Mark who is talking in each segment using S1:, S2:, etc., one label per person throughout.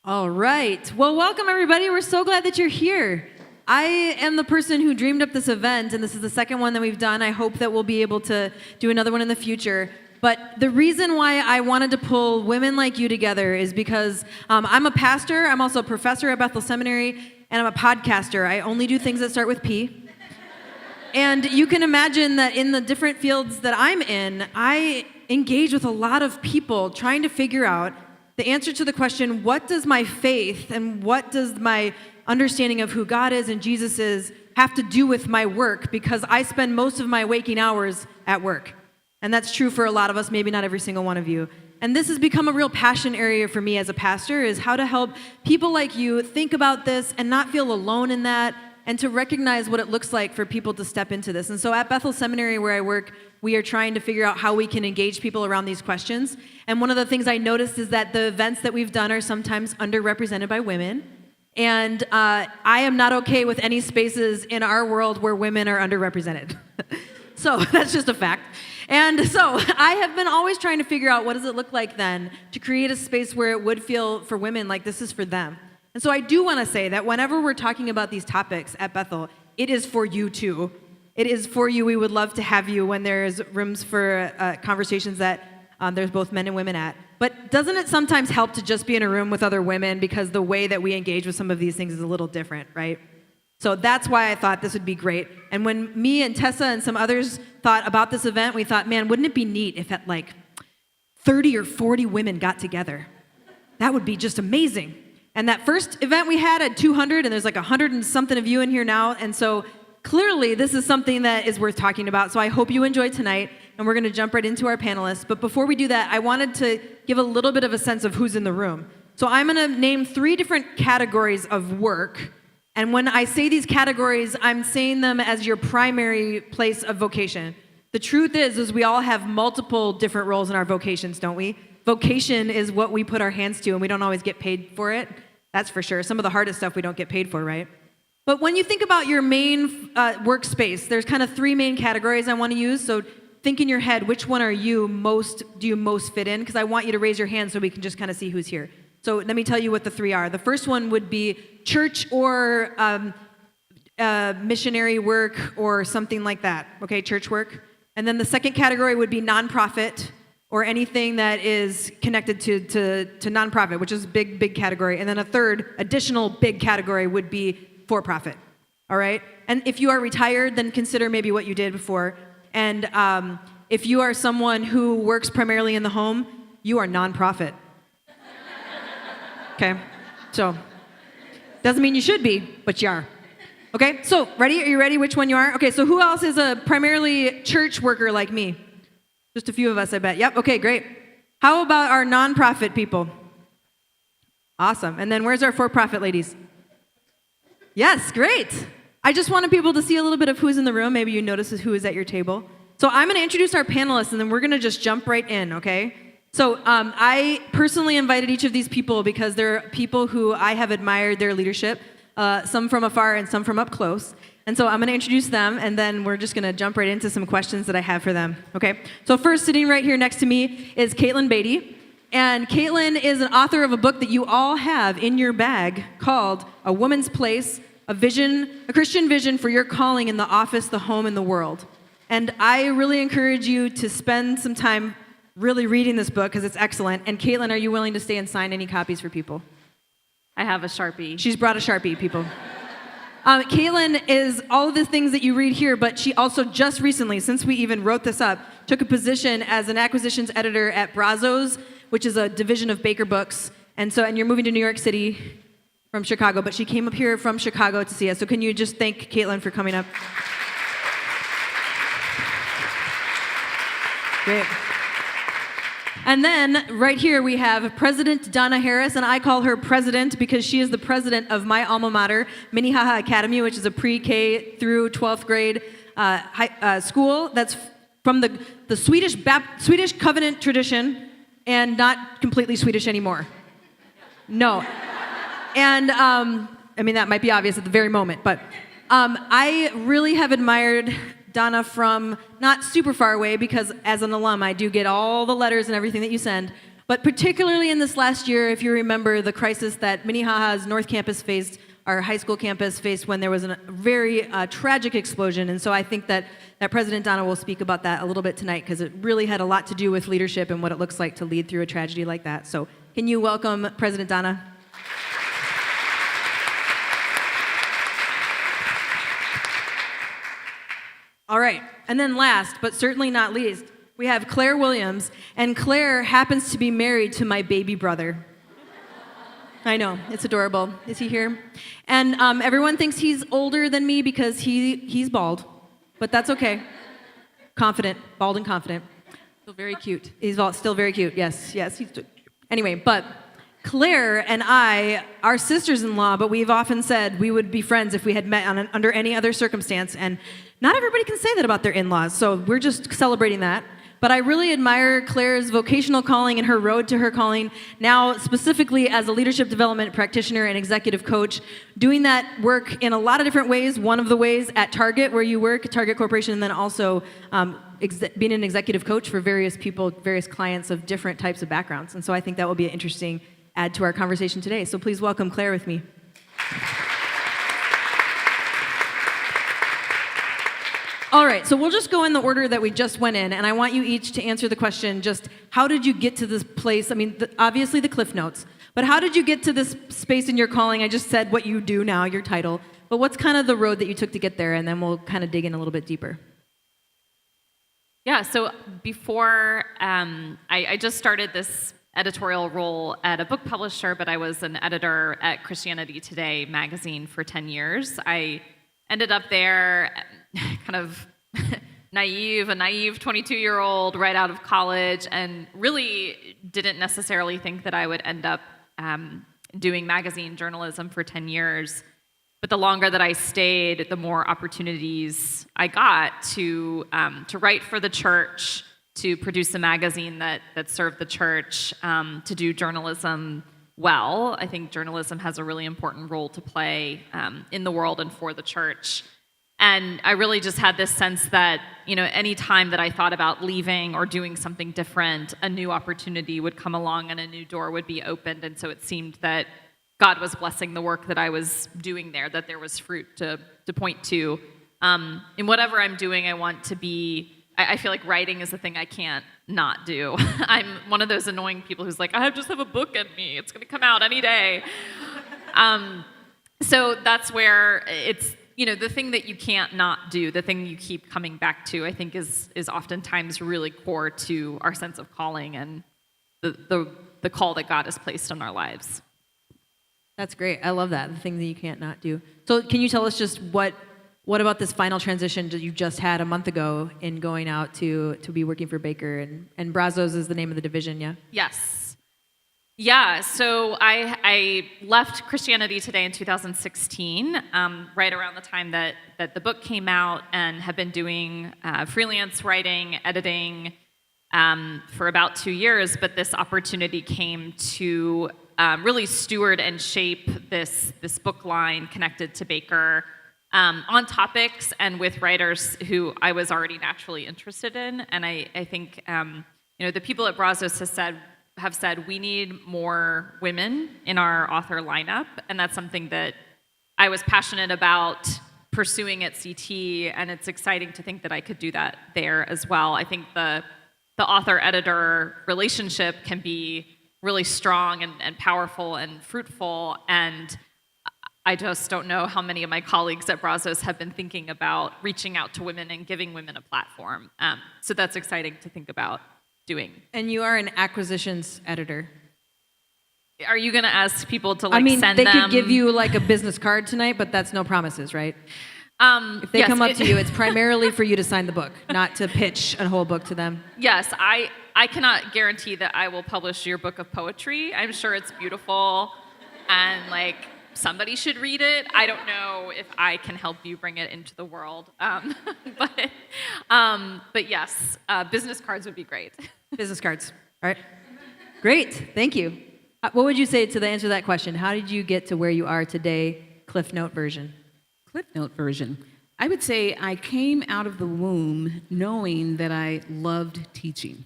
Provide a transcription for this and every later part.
S1: All right. Well, welcome everybody. We're so glad that you're here. I am the person who dreamed up this event, and this is the second one that we've done. I hope that we'll be able to do another one in the future. But the reason why I wanted to pull women like you together is because I'm a pastor. I'm also a professor at Bethel Seminary, and I'm a podcaster. I only do things that start with P. And you can imagine that in the different fields that I'm in, I engage with a lot of people trying to figure out the answer to the question, what does my faith and what does my understanding of who God is and Jesus is have to do with my work? Because I spend most of my waking hours at work. And that's true for a lot of us, maybe not every single one of you. And this has become a real passion area for me as a pastor, is how to help people like you think about this and not feel alone in that, and to recognize what it looks like for people to step into this. And so at Bethel Seminary, where I work, we are trying to figure out how we can engage people around these questions. And one of the things I noticed is that the events that we've done are sometimes underrepresented by women. And I am not okay with any spaces in our world where women are underrepresented. So that's just a fact. And so I have been always trying to figure out what does it look like then to create a space where it would feel for women like this is for them. And so I do want to say that whenever we're talking about these topics at Bethel, it is for you too. It is for you. We would love to have you when there's rooms for conversations that there's both men and women at. But doesn't it sometimes help to just be in a room with other women, because the way that we engage with some of these things is a little different, right? So that's why I thought this would be great. And when me and Tessa and some others thought about this event, we thought, man, wouldn't it be neat if at like 30 or 40 women got together? That would be just amazing. And that first event we had 200, and there's like 100 and something of you in here now. And so clearly this is something that is worth talking about. So I hope you enjoy tonight, and we're going to jump right into our panelists. But before we do that, I wanted to give a little bit of a sense of who's in the room. So I'm going to name 3 different categories of work. And when I say these categories, I'm saying them as your primary place of vocation. The truth is we all have multiple different roles in our vocations, don't we? Vocation is what we put our hands to, and we don't always get paid for it. That's for sure. Some of the hardest stuff we don't get paid for, right? But when you think about your main workspace, there's kind of 3 main categories I want to use. So think in your head, which one do you most fit in? Because I want you to raise your hand so we can just kind of see who's here. So let me tell you what the 3 are. The first one would be church or missionary work or something like that. Okay, church work. And then the second category would be nonprofit, or anything that is connected to nonprofit, which is a big category. And then a third additional big category would be for-profit, all right? And if you are retired, then consider maybe what you did before. And if you are someone who works primarily in the home, you are nonprofit. Okay, so doesn't mean you should be, but you are. Okay, so ready? Are you ready which one you are? Okay, so who else is a primarily church worker like me? Just a few of us, I bet. Yep, okay, great. How about our nonprofit people? Awesome. And then where's our for-profit ladies? Yes, great. I just wanted people to see a little bit of who's in the room. Maybe you notice who is at your table. So I'm going to introduce our panelists, and then we're going to just jump right in, okay? So I personally invited each of these people because they're people who I have admired their leadership, some from afar and some from up close. And so I'm going to introduce them, and then we're just going to jump right into some questions that I have for them, okay? So first, sitting right here next to me is Katelyn Beaty. And Katelyn is an author of a book that you all have in your bag called A Woman's Place, a Christian vision for your calling in the office, the home, and the world. And I really encourage you to spend some time really reading this book because it's excellent. And Katelyn, are you willing to stay and sign any copies for people?
S2: I have a Sharpie.
S1: She's brought a Sharpie, people. Katelyn is all of the things that you read here, but she also just recently, since we even wrote this up, took a position as an acquisitions editor at Brazos, which is a division of Baker Books. And you're moving to New York City from Chicago, but she came up here from Chicago to see us. So can you just thank Katelyn for coming up? Great. And then right here we have President Donna Harris, and I call her President because she is the president of my alma mater, Minnehaha Academy, which is a pre-K through 12th grade school that's from the Swedish covenant tradition and not completely Swedish anymore. No. And I mean, that might be obvious at the very moment, but I really have admired Donna from not super far away, because as an alum, I do get all the letters and everything that you send. But particularly in this last year, if you remember the crisis that Minnehaha's North Campus faced, our high school campus faced when there was a very tragic explosion. And so I think that President Donna will speak about that a little bit tonight because it really had a lot to do with leadership and what it looks like to lead through a tragedy like that. So can you welcome President Donna? All right, and then last, but certainly not least, we have Claire Williams, and Claire happens to be married to my baby brother. I know, it's adorable. Is he here? And everyone thinks he's older than me because he's bald, but that's okay. Confident, bald and confident. Still very cute. He's still very cute, yes. Anyway, but Claire and I are sisters-in-law, but we've often said we would be friends if we had met under any other circumstance, and not everybody can say that about their in-laws, so we're just celebrating that. But I really admire Claire's vocational calling and her road to her calling, now specifically as a leadership development practitioner and executive coach, doing that work in a lot of different ways. One of the ways at Target, where you work, Target Corporation, and then also being an executive coach for various people, various clients of different types of backgrounds. And so I think that will be an interesting add to our conversation today. So please welcome Claire with me. All right, so we'll just go in the order that we just went in, and I want you each to answer the question, just how did you get to this place? I mean, obviously the Cliff Notes, but how did you get to this space in your calling? I just said what you do now, your title, but what's kind of the road that you took to get there, and then we'll kind of dig in a little bit deeper.
S2: Yeah, so before I just started this editorial role at a book publisher, but I was an editor at Christianity Today magazine for 10 years. I ended up there kind of a naive 22-year-old right out of college, and really didn't necessarily think that I would end up doing magazine journalism for 10 years. But the longer that I stayed, the more opportunities I got to write for the church, to produce a magazine that served the church, to do journalism well. I think journalism has a really important role to play in the world and for the church. And I really just had this sense that, any time that I thought about leaving or doing something different, a new opportunity would come along and a new door would be opened. And so it seemed that God was blessing the work that I was doing there, that there was fruit to point to. In whatever I'm doing, I want to be, I feel like writing is the thing I can't not do. I'm one of those annoying people who's like, I just have a book in me. It's going to come out any day. So that's where it's, the thing that you can't not do, the thing you keep coming back to, I think is oftentimes really core to our sense of calling and the call that God has placed on our lives.
S1: That's great. I love that, the thing that you can't not do. So can you tell us just what about this final transition that you just had a month ago in going out to be working for Baker, and Brazos is the name of the division, yeah?
S2: Yes. Yeah, so I left Christianity Today in 2016, right around the time that the book came out, and have been doing freelance writing, editing for about 2 years, but this opportunity came to really steward and shape this book line connected to Baker, on topics and with writers who I was already naturally interested in. And I think the people at Brazos have said we need more women in our author lineup, and that's something that I was passionate about pursuing at CT, and it's exciting to think that I could do that there as well. I think the author-editor relationship can be really strong and powerful and fruitful, and I just don't know how many of my colleagues at Brazos have been thinking about reaching out to women and giving women a platform. So that's exciting to think about doing. And
S1: you are an acquisitions editor.
S2: Are you going to ask people to
S1: send
S2: them?
S1: They could give you a business card tonight, but that's no promises, right? If they come up to you, it's primarily for you to sign the book, not to pitch a whole book to them.
S2: Yes, I cannot guarantee that I will publish your book of poetry. I'm sure it's beautiful, and somebody should read it. I don't know if I can help you bring it into the world, but yes, business cards would be great.
S1: Business cards, all right. Great, thank you. What would you say to the answer to that question? How did you get to where you are today, Cliff Note version?
S3: Cliff Note version. I would say I came out of the womb knowing that I loved teaching.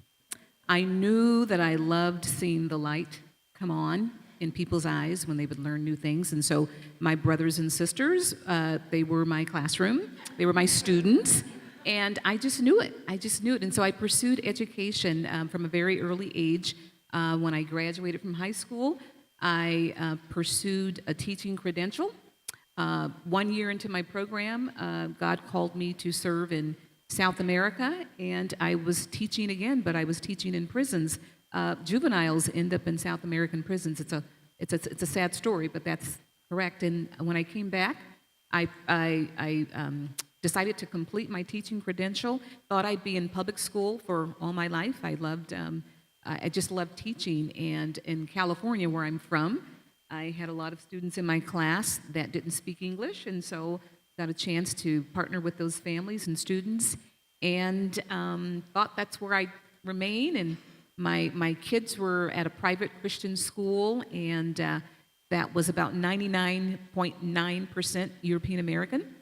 S3: I knew that I loved seeing the light come on in people's eyes when they would learn new things. And so my brothers and sisters, they were my classroom. They were my students. And I just knew it. And so I pursued education from a very early age. When I graduated from high school, I pursued a teaching credential. 1 year into my program, God called me to serve in South America, and I was teaching again, but I was teaching in prisons. Juveniles end up in South American prisons. It's a sad story, but that's correct. And when I came back, I decided to complete my teaching credential. Thought I'd be in public school for all my life. I just loved teaching. And in California, where I'm from, I had a lot of students in my class that didn't speak English, and so got a chance to partner with those families and students, and thought that's where I'd remain. And my kids were at a private Christian school, and that was about 99.9% European American.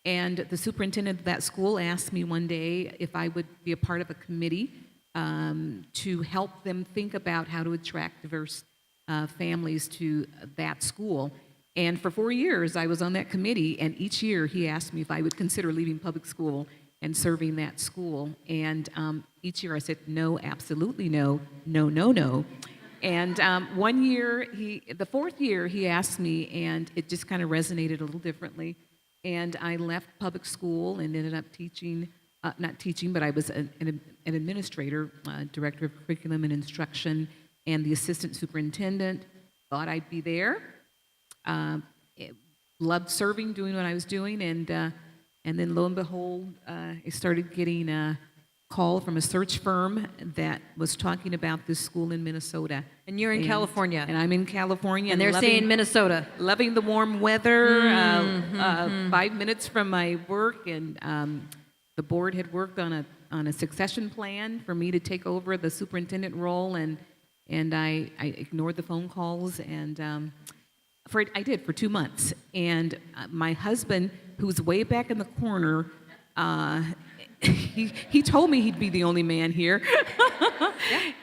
S3: And the superintendent of that school asked me one day if I would be a part of a committee to help them think about how to attract diverse families to that school. And for 4 years, I was on that committee, and each year he asked me if I would consider leaving public school and serving that school. And each year I said, no, absolutely no, no, no, no. And 1 year, the fourth year, he asked me, and it just kind of resonated a little differently. And I left public school and ended up teaching, not teaching, but I was an administrator, director of curriculum and instruction, and the assistant superintendent. Thought I'd be there. Loved serving, doing what I was doing, and then lo and behold, I started getting a call from a search firm that was talking about this school in Minnesota.
S1: And you're in California.
S3: And I'm in California.
S1: And they're saying Minnesota.
S3: Loving the warm weather, 5 minutes from my work, and the board had worked on a succession plan for me to take over the superintendent role, and I ignored the phone calls, and I did for 2 months. And my husband, who's way back in the corner, he told me he'd be the only man here.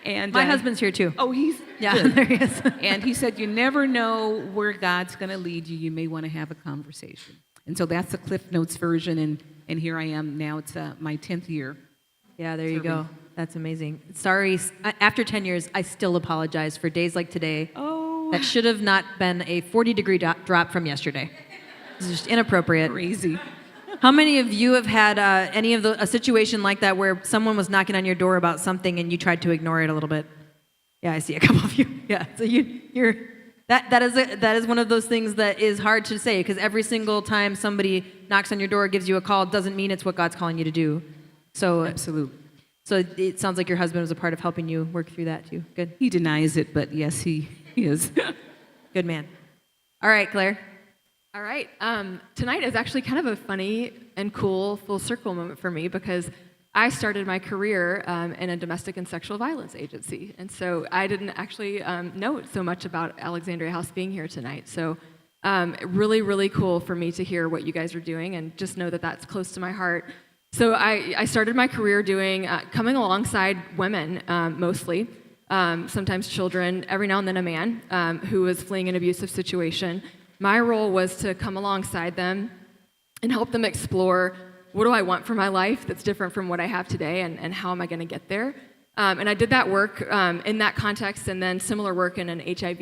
S3: And
S1: my husband's here too.
S3: Oh, he's
S1: good. There he is.
S3: And he said, you never know where God's going to lead you. You may want to have a conversation. And so that's the Cliff Notes version, and here I am now. It's my 10th year.
S1: Yeah, there you go. That's amazing. Sorry, after 10 years, I still apologize for days like today.
S3: Oh.
S1: That should have not been a 40-degree drop from yesterday. It's just inappropriate.
S3: Crazy.
S1: How many of you have had a situation like that where someone was knocking on your door about something and you tried to ignore it a little bit? Yeah, I see a couple of you. Yeah, so that is one of those things that is hard to say, because every single time somebody knocks on your door, gives you a call, doesn't mean it's what God's calling you to do. So
S3: absolutely.
S1: So it sounds like your husband was a part of helping you work through that too. Good.
S3: He denies it, but yes, he is.
S1: Good man. All right, Claire.
S4: All right. Tonight is actually kind of a funny and cool full circle moment for me, because I started my career in a domestic and sexual violence agency. And so I didn't actually know so much about Alexandria House being here tonight. So really, really cool for me to hear what you guys are doing, and just know that that's close to my heart. So I started my career coming alongside women mostly, sometimes children, every now and then a man who was fleeing an abusive situation. My role was to come alongside them and help them explore, what do I want for my life that's different from what I have today, and how am I going to get there? And I did that work in that context, and then similar work in an HIV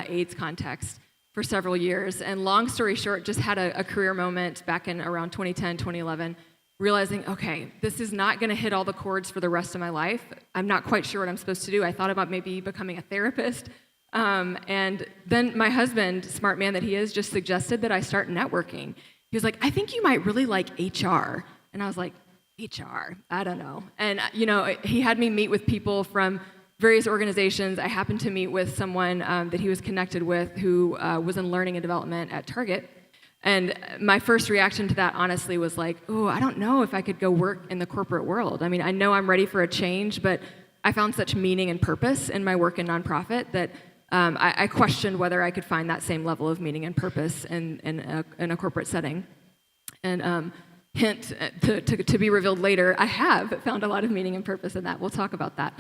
S4: AIDS context for several years. And long story short, just had a career moment back in around 2010, 2011, realizing, okay, this is not going to hit all the chords for the rest of my life. I'm not quite sure what I'm supposed to do. I thought about maybe becoming a therapist. And then my husband, smart man that he is, just suggested that I start networking. He was like, I think you might really like HR. And I was like, HR? I don't know. And, he had me meet with people from various organizations. I happened to meet with someone that he was connected with who was in learning and development at Target. And my first reaction to that, honestly, was like, oh, I don't know if I could go work in the corporate world. I mean, I know I'm ready for a change, but I found such meaning and purpose in my work in nonprofit that I questioned whether I could find that same level of meaning and purpose in a corporate setting. And hint to be revealed later, I have found a lot of meaning and purpose in that. We'll talk about that.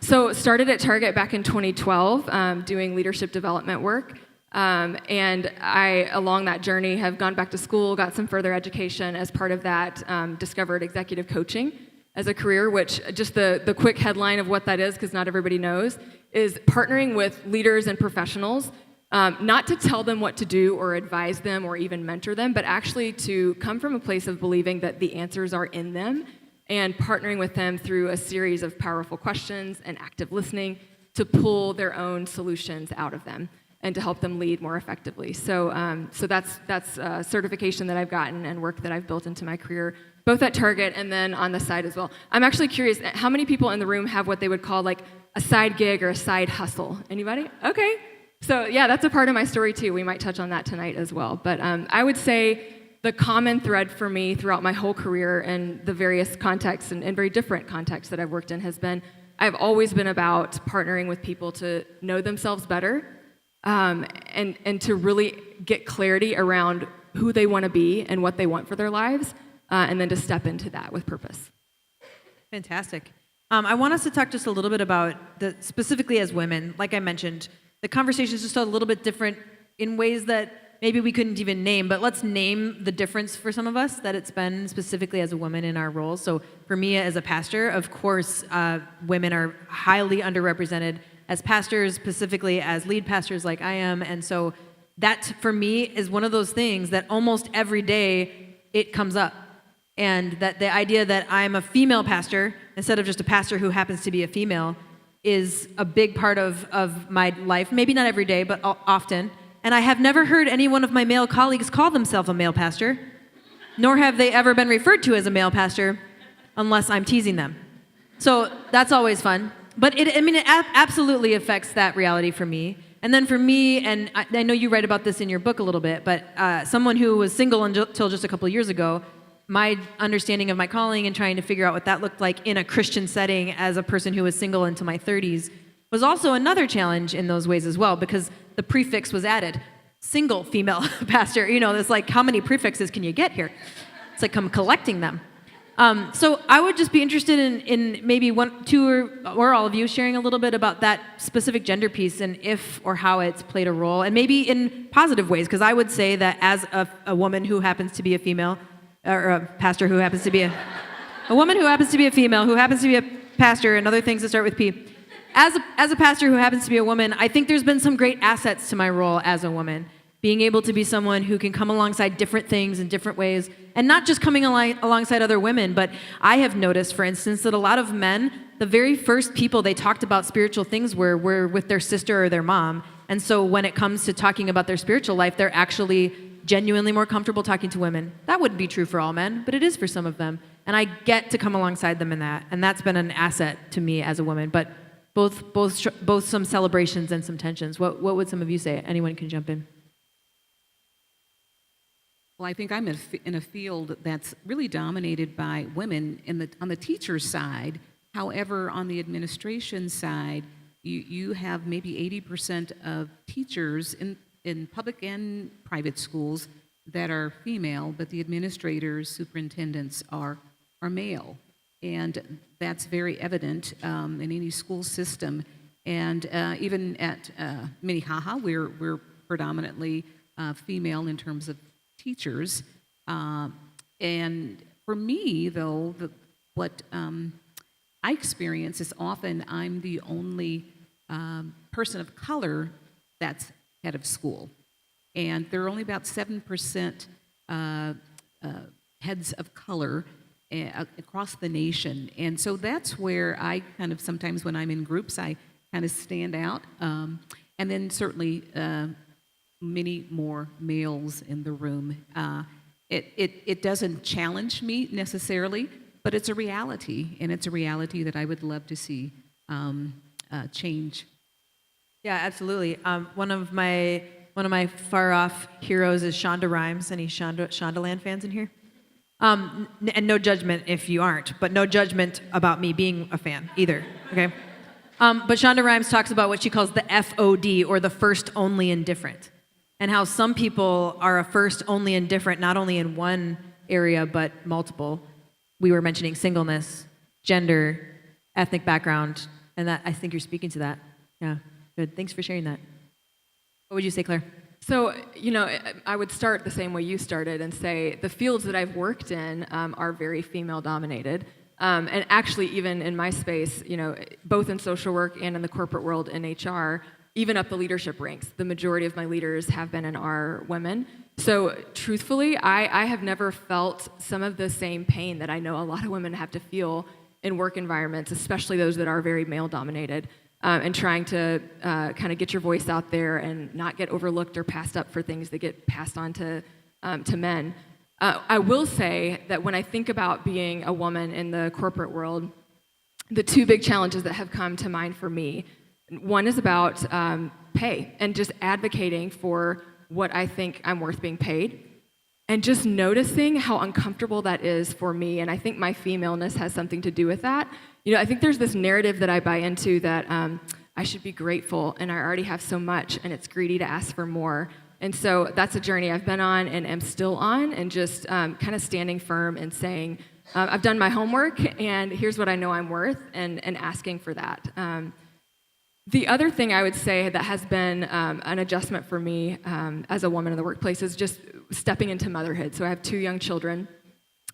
S4: So started at Target back in 2012, doing leadership development work. And I, along that journey, have gone back to school, got some further education. As part of that, discovered executive coaching as a career, which just the quick headline of what that is, because not everybody knows, is partnering with leaders and professionals, not to tell them what to do or advise them or even mentor them, but actually to come from a place of believing that the answers are in them and partnering with them through a series of powerful questions and active listening to pull their own solutions out of them and to help them lead more effectively. So that's certification that I've gotten and work that I've built into my career, both at Target and then on the side as well. I'm actually curious, how many people in the room have what they would call like a side gig or a side hustle? Anybody? Okay. So yeah, that's a part of my story too. We might touch on that tonight as well. But I would say the common thread for me throughout my whole career and the various contexts and very different contexts that I've worked in has been, I've always been about partnering with people to know themselves better, and to really get clarity around who they want to be and what they want for their lives, and then to step into that with purpose.
S1: Fantastic. I want us to talk just a little bit about, specifically as women, like I mentioned, the conversation is just a little bit different in ways that maybe we couldn't even name, but let's name the difference for some of us that it's been specifically as a woman in our roles. So for me as a pastor, of course, women are highly underrepresented as pastors, specifically as lead pastors like I am. And so that for me is one of those things that almost every day it comes up. And that the idea that I'm a female pastor instead of just a pastor who happens to be a female is a big part of my life. Maybe not every day, but often. And I have never heard any one of my male colleagues call themselves a male pastor, nor have they ever been referred to as a male pastor unless I'm teasing them. So that's always fun. But it absolutely affects that reality for me. And then for me, and I know you write about this in your book a little bit, but someone who was single until just a couple of years ago, my understanding of my calling and trying to figure out what that looked like in a Christian setting as a person who was single into my 30s was also another challenge in those ways as well, because the prefix was added. Single female pastor, it's like, how many prefixes can you get here? It's like I'm collecting them. So I would just be interested in maybe one, two, or all of you sharing a little bit about that specific gender piece and if or how it's played a role, and maybe in positive ways, because I would say that as a woman who happens to be a female, or a pastor who happens to be a woman who happens to be a female, who happens to be a pastor, and other things that start with P. As a pastor who happens to be a woman, I think there's been some great assets to my role as a woman. Being able to be someone who can come alongside different things in different ways, and not just coming alongside other women, but I have noticed, for instance, that a lot of men, the very first people they talked about spiritual things were with their sister or their mom. And so when it comes to talking about their spiritual life, they're actually genuinely more comfortable talking to women. That wouldn't be true for all men, but it is for some of them. And I get to come alongside them in that. And that's been an asset to me as a woman. But both some celebrations and some tensions. What would some of you say? Anyone can jump in.
S3: Well, I think I'm in a field that's really dominated by women on the teacher side. However, on the administration side, you have maybe 80% of teachers in public and private schools that are female, but the administrators, superintendents are male. And that's very evident in any school system. And even at Minnehaha, we're predominantly female in terms of teachers. And for me, though, what I experience is often I'm the only person of color that's head of school. And there are only about 7% heads of color across the nation. And so that's where I kind of sometimes when I'm in groups, I kind of stand out. And then certainly many more males in the room. It doesn't challenge me necessarily, but it's a reality, and it's a reality that I would love to see change.
S1: Yeah, absolutely. One of my far off heroes is Shonda Rhimes. Any Shondaland fans in here? And no judgment if you aren't, but no judgment about me being a fan either. Okay. But Shonda Rhimes talks about what she calls the FOD, or the first, only, and different, and how some people are a first, only, and different not only in one area, but multiple. We were mentioning singleness, gender, ethnic background, and that I think you're speaking to that. Yeah, good. Thanks for sharing that. What would you say, Claire?
S4: So, I would start the same way you started and say the fields that I've worked in are very female-dominated. And actually, even in my space, both in social work and in the corporate world in HR, even up the leadership ranks, the majority of my leaders have been and are women. So truthfully, I have never felt some of the same pain that I know a lot of women have to feel in work environments, especially those that are very male-dominated, and trying to kind of get your voice out there and not get overlooked or passed up for things that get passed on to men. I will say that when I think about being a woman in the corporate world, the two big challenges that have come to mind for me, one is about pay and just advocating for what I think I'm worth being paid, and just noticing how uncomfortable that is for me. And I think my femaleness has something to do with that. I think there's this narrative that I buy into that I should be grateful and I already have so much and it's greedy to ask for more. And so that's a journey I've been on and am still on, and just kind of standing firm and saying, I've done my homework and here's what I know I'm worth, and asking for that. The other thing I would say that has been an adjustment for me as a woman in the workplace is just stepping into motherhood. So I have 2 young children,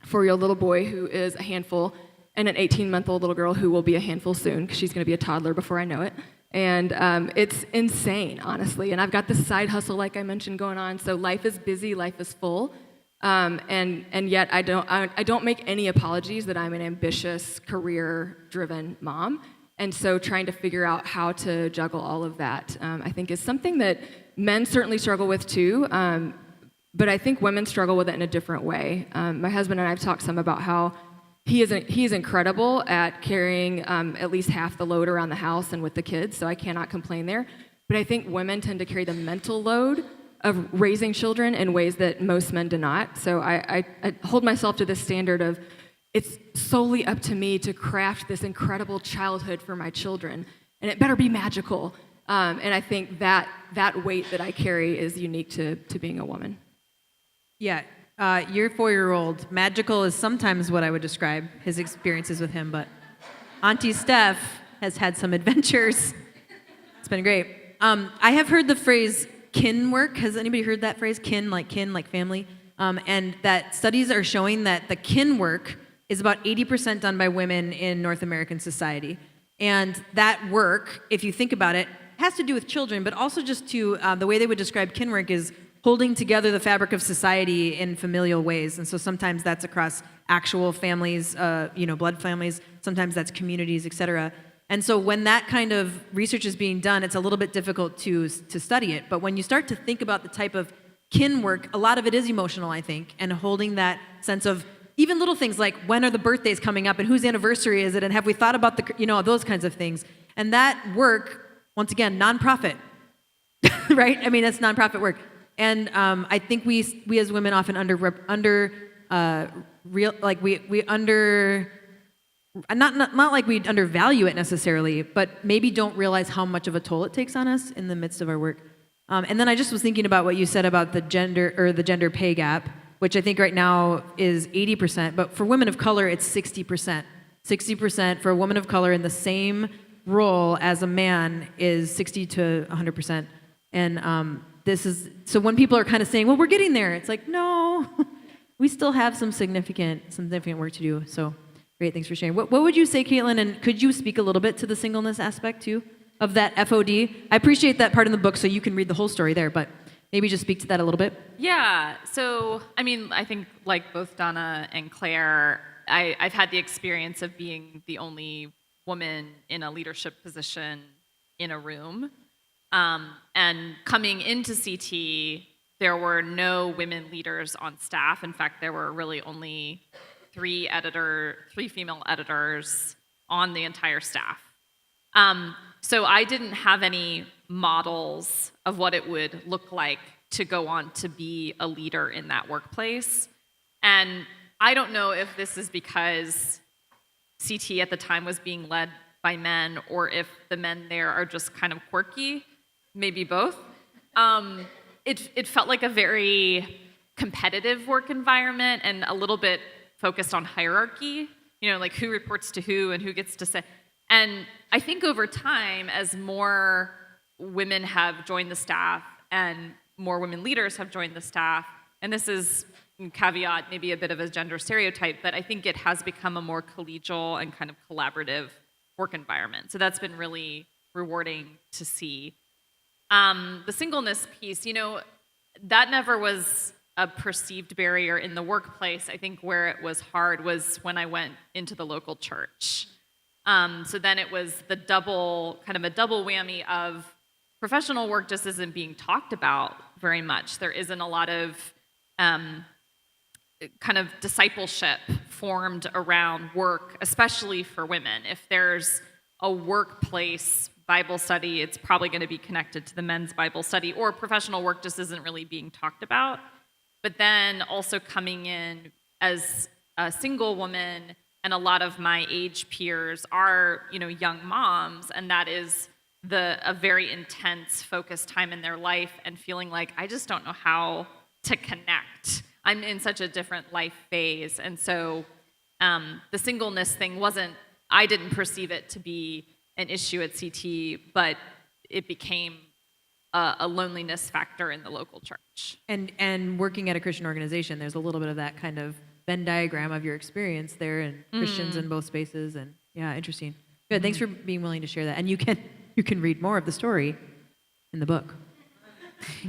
S4: 4-year-old little boy who is a handful, and an 18-month-old little girl who will be a handful soon, because she's going to be a toddler before I know it. And it's insane, honestly. And I've got this side hustle, like I mentioned, going on. So life is busy, life is full, and yet I don't make any apologies that I'm an ambitious, career-driven mom. And so trying to figure out how to juggle all of that, I think, is something that men certainly struggle with too, but I think women struggle with it in a different way. My husband and I have talked some about how he is incredible at carrying at least half the load around the house and with the kids, so I cannot complain there. But I think women tend to carry the mental load of raising children in ways that most men do not. So I hold myself to this standard of, it's solely up to me to craft this incredible childhood for my children, and it better be magical. And I think that weight that I carry is unique to being a woman.
S1: Yeah, your 4-year-old, magical is sometimes what I would describe his experiences with him, but Auntie Steph has had some adventures. It's been great. I have heard the phrase kin work. Has anybody heard that phrase? Kin, like family. And that studies are showing that the kin work is about 80% done by women in North American society. And that work, if you think about it, has to do with children, but also just to, the way they would describe kin work is holding together the fabric of society in familial ways. And so sometimes that's across actual families, blood families, sometimes that's communities, et cetera. And so when that kind of research is being done, it's a little bit difficult to study it. But when you start to think about the type of kin work, a lot of it is emotional, I think, and holding that sense of even little things like when are the birthdays coming up and whose anniversary is it, and have we thought about those kinds of things. And that work, once again, nonprofit, right? I mean, that's nonprofit work. And I think we as women often not like we undervalue it necessarily, but maybe don't realize how much of a toll it takes on us in the midst of our work. And then I just was thinking about what you said about the gender pay gap, which I think right now is 80%, but for women of color, it's 60%. 60% for a woman of color in the same role as a man is 60 to 100%. And this is, so when people are kind of saying, well, we're getting there, it's like, no, we still have some significant work to do. So great, thanks for sharing. What would you say, Katelyn, and could you speak a little bit to the singleness aspect too of that FOD? I appreciate that part in the book, so you can read the whole story there, but maybe just speak to that a little bit.
S2: Yeah, so I think like both Donna and Claire, I've had the experience of being the only woman in a leadership position in a room. And coming into CT, there were no women leaders on staff. In fact, there were really only 3 female editors on the entire staff. So I didn't have any models of what it would look like to go on to be a leader in that workplace. And I don't know if this is because CT at the time was being led by men, or if the men there are just kind of quirky, maybe both. It felt like a very competitive work environment and a little bit focused on hierarchy, like who reports to who and who gets to say. And I think over time, as more women have joined the staff and more women leaders have joined the staff, and this is caveat, maybe a bit of a gender stereotype, but I think it has become a more collegial and kind of collaborative work environment. So that's been really rewarding to see. The singleness piece, that never was a perceived barrier in the workplace. I think where it was hard was when I went into the local church. So then it was a double whammy of professional work just isn't being talked about very much. There isn't a lot of kind of discipleship formed around work, especially for women. If there's a workplace Bible study, it's probably going to be connected to the men's Bible study, or professional work just isn't really being talked about. But then also coming in as a single woman, and a lot of my age peers are, young moms, and that is a very intense, focused time in their life, and feeling like, I just don't know how to connect. I'm in such a different life phase. And so the singleness thing I didn't perceive it to be an issue at CT, but it became a loneliness factor in the local church.
S1: And working at a Christian organization, there's a little bit of that kind of Venn diagram of your experience there, and Christians in both spaces. And yeah, interesting. Good. Thanks for being willing to share that. And you can read more of the story in the book.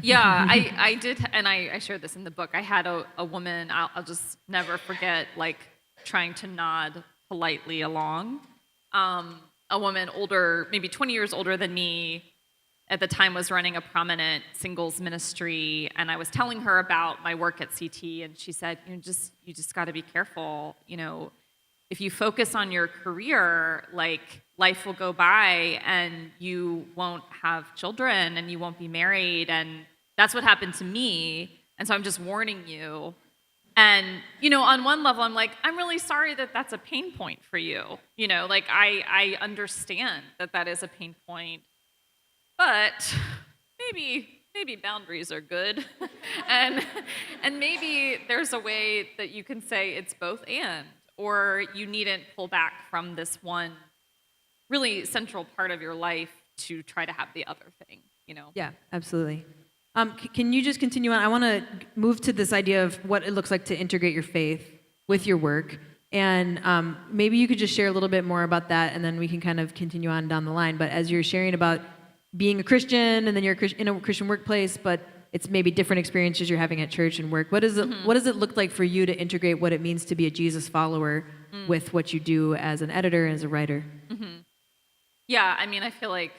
S2: Yeah, I did, and I shared this in the book. I had a woman, I'll just never forget, like trying to nod politely along. A woman older, maybe 20 years older than me, at the time was running a prominent singles ministry, and I was telling her about my work at CT, and she said, you just got to be careful. If you focus on your career, like life will go by and you won't have children and you won't be married, and that's what happened to me. And so I'm just warning you. And, on one level, I'm like, I'm really sorry that that's a pain point for you. I understand that is a pain point, but maybe boundaries are good. and maybe there's a way that you can say it's both and, or you needn't pull back from this one really central part of your life to try to have the other thing,
S1: Yeah, absolutely. Can you just continue on? I want to move to this idea of what it looks like to integrate your faith with your work. And maybe you could just share a little bit more about that, and then we can kind of continue on down the line. But as you're sharing about being a Christian, and then you're in a Christian workplace, but it's maybe different experiences you're having at church and work. What does it look like for you to integrate what it means to be a Jesus follower with what you do as an editor and as a writer?
S2: Yeah, I feel like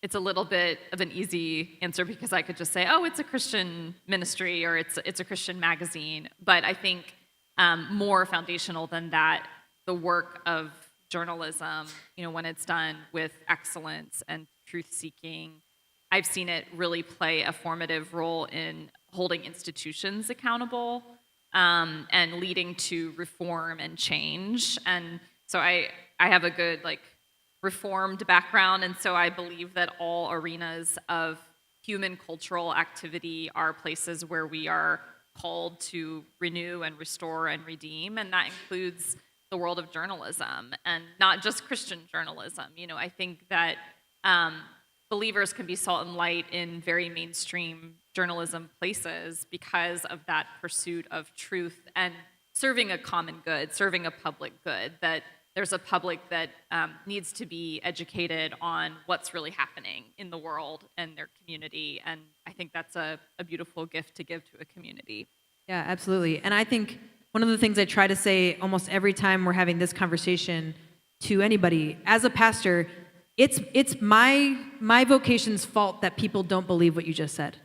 S2: it's a little bit of an easy answer because I could just say, oh, it's a Christian ministry or it's a Christian magazine. But I think more foundational than that, the work of journalism, when it's done with excellence and truth-seeking, I've seen it really play a formative role in holding institutions accountable and leading to reform and change. And so I have a good Reformed background, and so I believe that all arenas of human cultural activity are places where we are called to renew and restore and redeem, and that includes the world of journalism, and not just Christian journalism. I think that believers can be salt and light in very mainstream journalism places because of that pursuit of truth and serving a common good, serving a public good, that there's a public that needs to be educated on what's really happening in the world and their community. And I think that's a beautiful gift to give to a community.
S1: Yeah, absolutely. And I think one of the things I try to say almost every time we're having this conversation to anybody, as a pastor, it's my vocation's fault that people don't believe what you just said.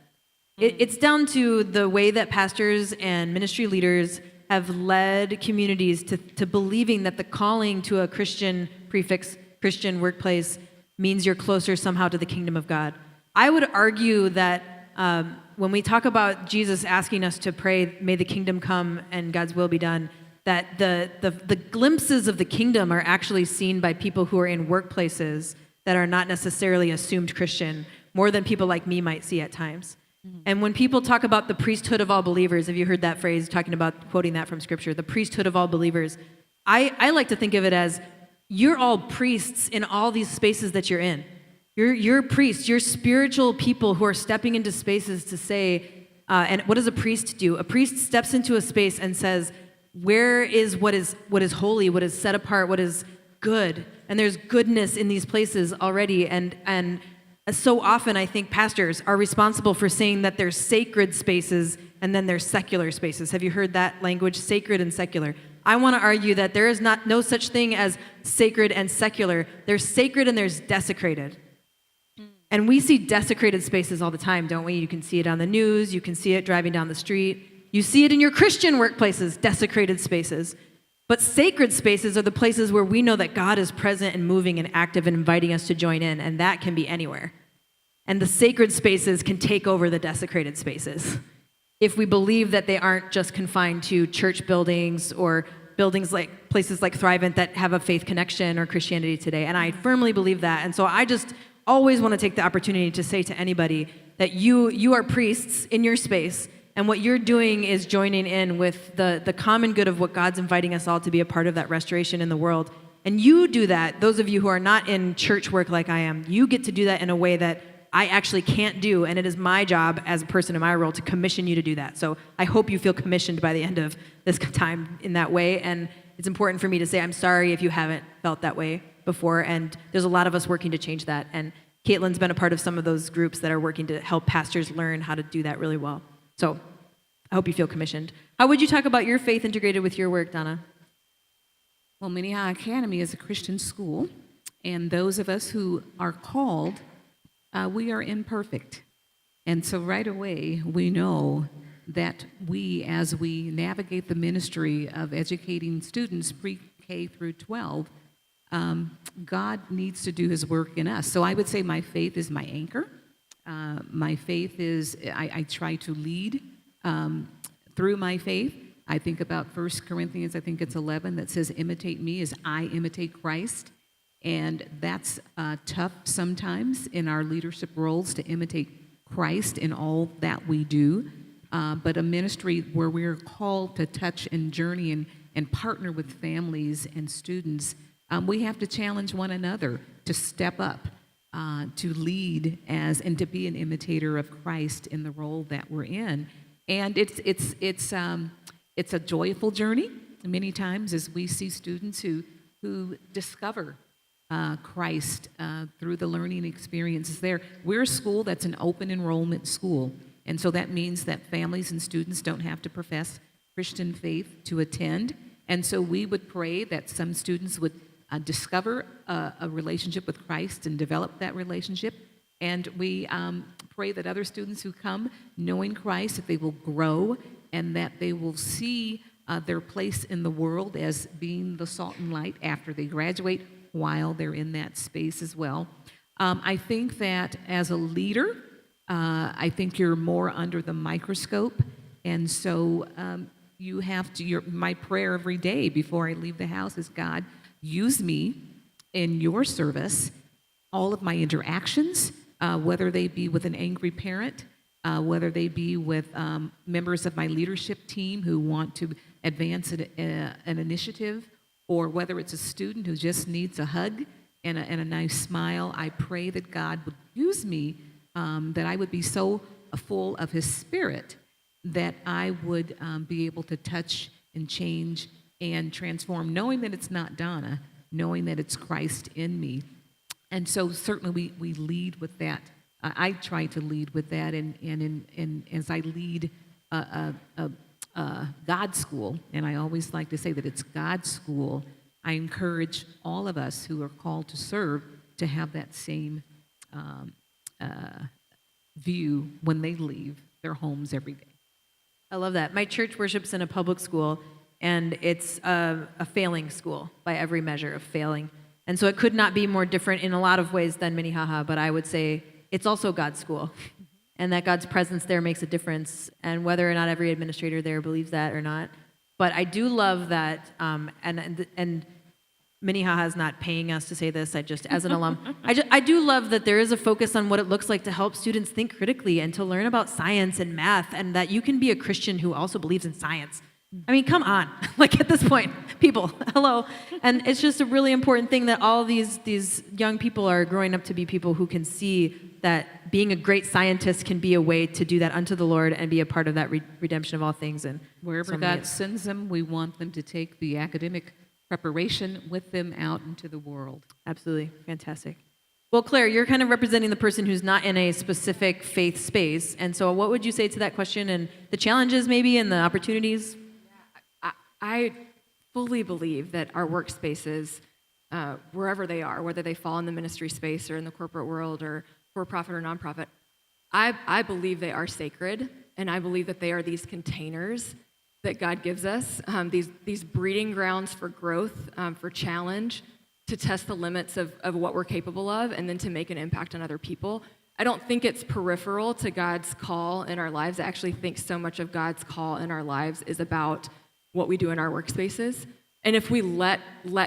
S1: It's down to the way that pastors and ministry leaders have led communities to believing that the calling to a Christian prefix, Christian workplace, means you're closer somehow to the kingdom of God. I would argue that when we talk about Jesus asking us to pray, may the kingdom come and God's will be done, that the glimpses of the kingdom are actually seen by people who are in workplaces that are not necessarily assumed Christian, more than people like me might see at times. And when people talk about the priesthood of all believers, have you heard that phrase, talking about quoting that from Scripture, the priesthood of all believers? I like to think of it as you're all priests in all these spaces that you're in. You're priests. You're spiritual people who are stepping into spaces to say, and what does a priest do? A priest steps into a space and says, where is what is holy, what is set apart, what is good? And there's goodness in these places already. And so often I think pastors are responsible for saying that there's sacred spaces and then there's secular spaces. Have you heard that language, sacred and secular? I want to argue that there is no such thing as sacred and secular. There's sacred and there's desecrated. And we see desecrated spaces all the time, don't we? You can see it on the news. You can see it driving down the street. You see it in your Christian workplaces, desecrated spaces. But sacred spaces are the places where we know that God is present and moving and active and inviting us to join in, and that can be anywhere. And the sacred spaces can take over the desecrated spaces if we believe that they aren't just confined to church buildings or buildings like places like Thrivent that have a faith connection or Christianity Today. And I firmly believe that. And so I just always want to take the opportunity to say to anybody that you are priests in your space, and what you're doing is joining in with the common good of what God's inviting us all to be a part of, that restoration in the world. And you do that, those of you who are not in church work like I am, you get to do that in a way that I actually can't do, and it is my job as a person in my role to commission you to do that. So I hope you feel commissioned by the end of this time in that way, and it's important for me to say I'm sorry if you haven't felt that way before, and there's a lot of us working to change that, and Katelyn's been a part of some of those groups that are working to help pastors learn how to do that really well. So I hope you feel commissioned. How would you talk about your faith integrated with your work, Donna?
S3: Well, Minnehaha Academy is a Christian school, and those of us who are called, we are imperfect. And so right away, we know that as we navigate the ministry of educating students pre-K through 12, God needs to do his work in us. So I would say my faith is my anchor. My faith is, I try to lead through my faith. I think about 1 Corinthians, I think it's 11, that says, imitate me as I imitate Christ. And that's tough sometimes in our leadership roles to imitate Christ in all that we do. But a ministry where we're called to touch and journey and partner with families and students, we have to challenge one another to step up, to lead and to be an imitator of Christ in the role that we're in. And it's a joyful journey many times as we see students who discover Christ through the learning experiences there. We're a school that's an open enrollment school, and so that means that families and students don't have to profess Christian faith to attend. And so we would pray that some students would discover a relationship with Christ and develop that relationship. And we pray that other students who come knowing Christ, that they will grow and that they will see their place in the world as being the salt and light after they graduate, while they're in that space as well. I think that as a leader, I think you're more under the microscope. And so you have to, my prayer every day before I leave the house is, God, use me in your service, all of my interactions, whether they be with an angry parent, whether they be with members of my leadership team who want to advance an initiative, or whether it's a student who just needs a hug and a nice smile. I pray that God would use me, that I would be so full of his Spirit that I would be able to touch and change and transform, knowing that it's not Donna, knowing that it's Christ in me. And so certainly we lead with that. I try to lead with that, and as I lead God's school, and I always like to say that it's God's school, I encourage all of us who are called to serve to have that same view when they leave their homes every day.
S1: I love that. My church worships in a public school, and it's a failing school by every measure of failing. And so it could not be more different in a lot of ways than Minnehaha, but I would say it's also God's school, and that God's presence there makes a difference, and whether or not every administrator there believes that or not. But I do love that, and Minnehaha is not paying us to say this. I just, as an alum, I do love that there is a focus on what it looks like to help students think critically and to learn about science and math, and that you can be a Christian who also believes in science. I mean, come on. Like, at this point, people, hello. And it's just a really important thing that all these young people are growing up to be people who can see that being a great scientist can be a way to do that unto the Lord and be a part of that redemption of all things. And
S3: Wherever God sends them, we want them to take the academic preparation with them out into the world.
S1: Absolutely. Fantastic. Well, Claire, you're kind of representing the person who's not in a specific faith space. And so what would you say to that question and the challenges maybe and the opportunities?
S4: I fully believe that our workspaces, wherever they are, whether they fall in the ministry space or in the corporate world or for-profit or nonprofit, I believe they are sacred, and I believe that they are these containers that God gives us, these breeding grounds for growth, for challenge, to test the limits of what we're capable of, and then to make an impact on other people. I don't think it's peripheral to God's call in our lives. I actually think so much of God's call in our lives is about what we do in our workspaces. And if we let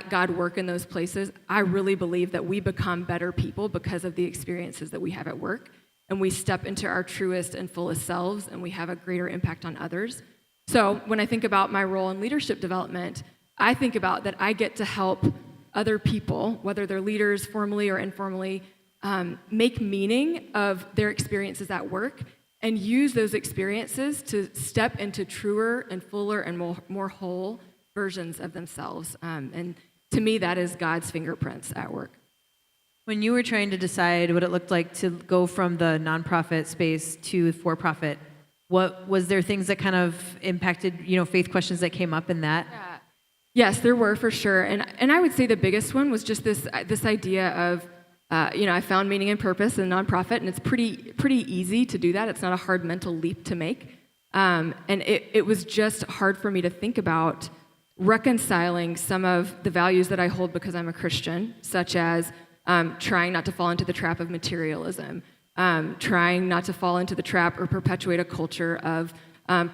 S4: God work in those places, I really believe that we become better people because of the experiences that we have at work. And we step into our truest and fullest selves, and we have a greater impact on others. So when I think about my role in leadership development, I think about that I get to help other people, whether they're leaders formally or informally, make meaning of their experiences at work and use those experiences to step into truer and fuller and more whole versions of themselves. And to me, that is God's fingerprints at work.
S1: When you were trying to decide what it looked like to go from the nonprofit space to for-profit, what was there things that kind of impacted, faith questions that came up in that?
S4: Yeah. Yes, there were for sure. And I would say the biggest one was just this idea of, I found meaning and purpose in a nonprofit, and it's pretty easy to do that. It's not a hard mental leap to make. And it was just hard for me to think about reconciling some of the values that I hold because I'm a Christian, such as trying not to fall into the trap of materialism, trying not to fall into the trap or perpetuate a culture of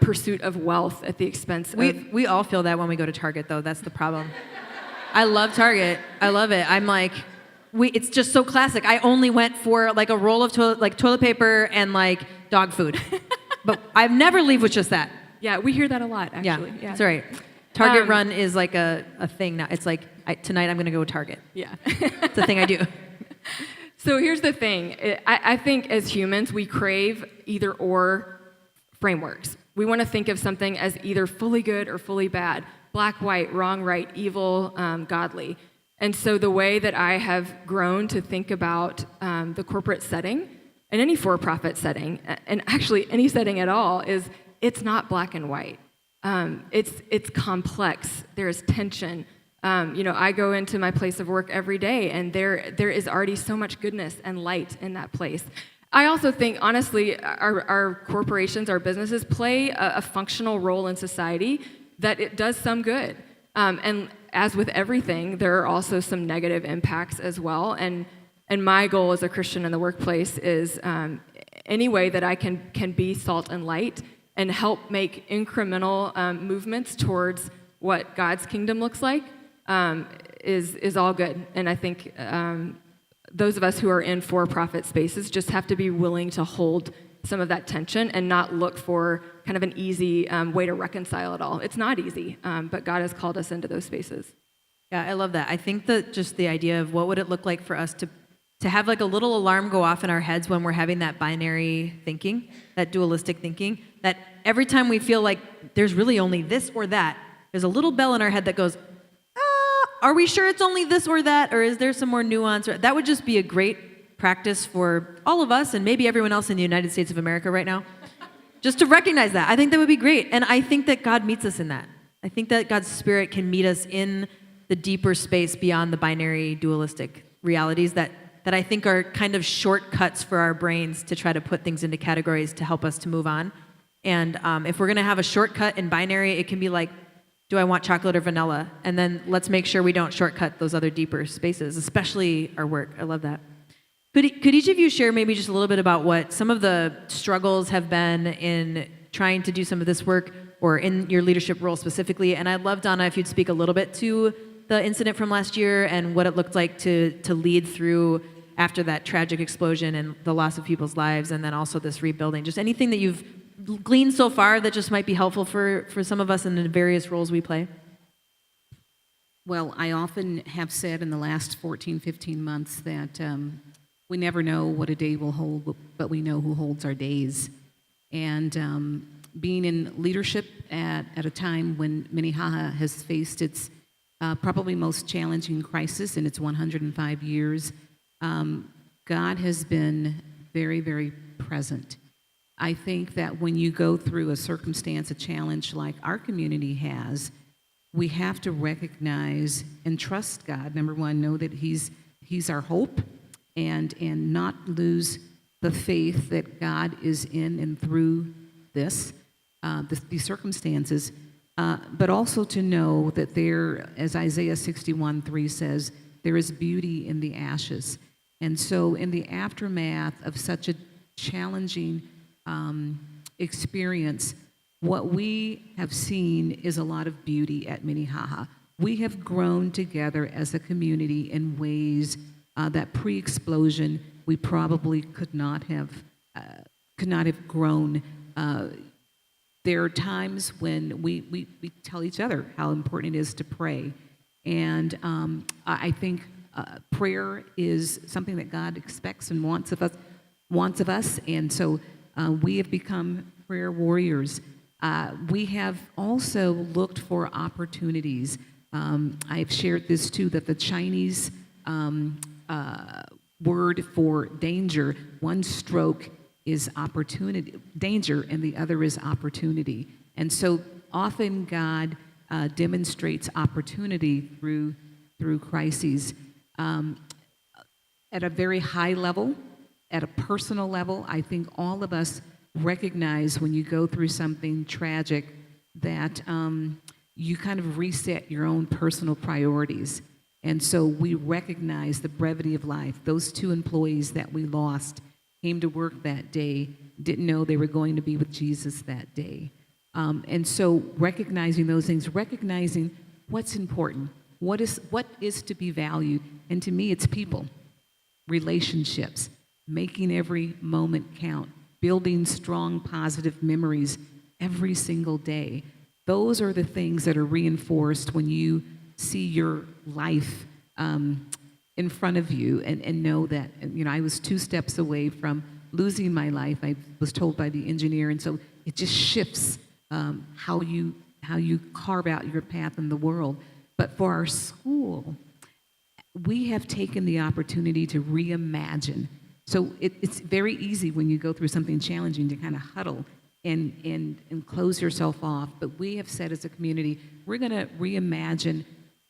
S4: pursuit of wealth at the expense of...
S1: We all feel that when we go to Target, though. That's the problem. I love Target. I love it. I'm like... it's just so classic. I only went for like a roll of toilet paper and like dog food. But I never leave with just that.
S4: Yeah, we hear that a lot, actually.
S1: Yeah. That's right. Target Run is like a thing now. It's like, tonight I'm going to go to Target.
S4: Yeah.
S1: It's a thing I do.
S4: So here's the thing. I think as humans, we crave either or frameworks. We want to think of something as either fully good or fully bad, black, white, wrong, right, evil, godly. And so the way that I have grown to think about the corporate setting and any for-profit setting, and actually any setting at all, is it's not black and white. It's complex. There is tension. I go into my place of work every day, and there is already so much goodness and light in that place. I also think, honestly, our corporations, our businesses play a functional role in society that it does some good. And as with everything, there are also some negative impacts as well. And my goal as a Christian in the workplace is any way that I can be salt and light and help make incremental movements towards what God's kingdom looks like is all good. And I think those of us who are in for-profit spaces just have to be willing to hold some of that tension and not look for kind of an easy way to reconcile it all. It's not easy, but God has called us into those spaces.
S1: Yeah, I love that. I think that just the idea of what would it look like for us to have like a little alarm go off in our heads when we're having that binary thinking, that dualistic thinking, that every time we feel like there's really only this or that, there's a little bell in our head that goes, are we sure it's only this or that, or is there some more nuance? That would just be a great practice for all of us and maybe everyone else in the United States of America right now. Just to recognize that. I think that would be great. And I think that God meets us in that. I think that God's Spirit can meet us in the deeper space beyond the binary dualistic realities that I think are kind of shortcuts for our brains to try to put things into categories to help us to move on. And if we're going to have a shortcut in binary, it can be like, do I want chocolate or vanilla? And then let's make sure we don't shortcut those other deeper spaces, especially our work. I love that. Could each of you share maybe just a little bit about what some of the struggles have been in trying to do some of this work or in your leadership role specifically? And I'd love, Donna, if you'd speak a little bit to the incident from last year and what it looked like to lead through after that tragic explosion and the loss of people's lives, and then also this rebuilding. Just anything that you've gleaned so far that just might be helpful for some of us in the various roles we play?
S3: Well, I often have said in the last 14, 15 months that we never know what a day will hold, but we know who holds our days. And being in leadership at a time when Minnehaha has faced its probably most challenging crisis in its 105 years, God has been very, very present. I think that when you go through a circumstance, a challenge like our community has, we have to recognize and trust God. Number one, know that He's our hope, and not lose the faith that God is in and through these circumstances. But also to know that there, as Isaiah 61:3 says, there is beauty in the ashes. And so in the aftermath of such a challenging experience, what we have seen is a lot of beauty at Minnehaha. We have grown together as a community in ways that pre-explosion we probably could not have grown. There are times when we tell each other how important it is to pray. And I think prayer is something that God expects and wants of us. And so we have become prayer warriors. We have also looked for opportunities. I've shared this too, that the Chinese word for danger, one stroke is opportunity, danger, and the other is opportunity. And so often God demonstrates opportunity through crises. At a very high level, at a personal level, I think all of us recognize when you go through something tragic that you kind of reset your own personal priorities. And so we recognize the brevity of life. Those 2 employees that we lost came to work that day, didn't know they were going to be with Jesus that day. And so recognizing those things, recognizing what's important, what is to be valued. And to me, it's people, relationships, making every moment count, building strong, positive memories every single day. Those are the things that are reinforced when you see your life in front of you and know that, I was 2 steps away from losing my life. I was told by the engineer, and so it just shifts how you carve out your path in the world. But for our school, we have taken the opportunity to reimagine. So it's very easy when you go through something challenging to kind of huddle and close yourself off. But we have said as a community, we're going to reimagine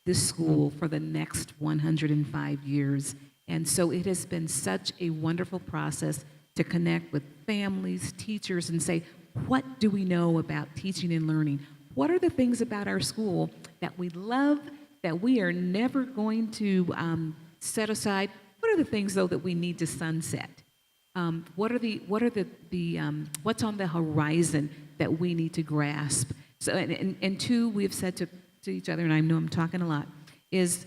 S3: this school for the next 105 years. And so it has been such a wonderful process to connect with families, teachers, and say, what do we know about teaching and learning? What are the things about our school that we love, that we are never going to set aside? What are the things, though, that we need to sunset? What's on the horizon that we need to grasp? So, and 2, we have said to each other, and I know I'm talking a lot, is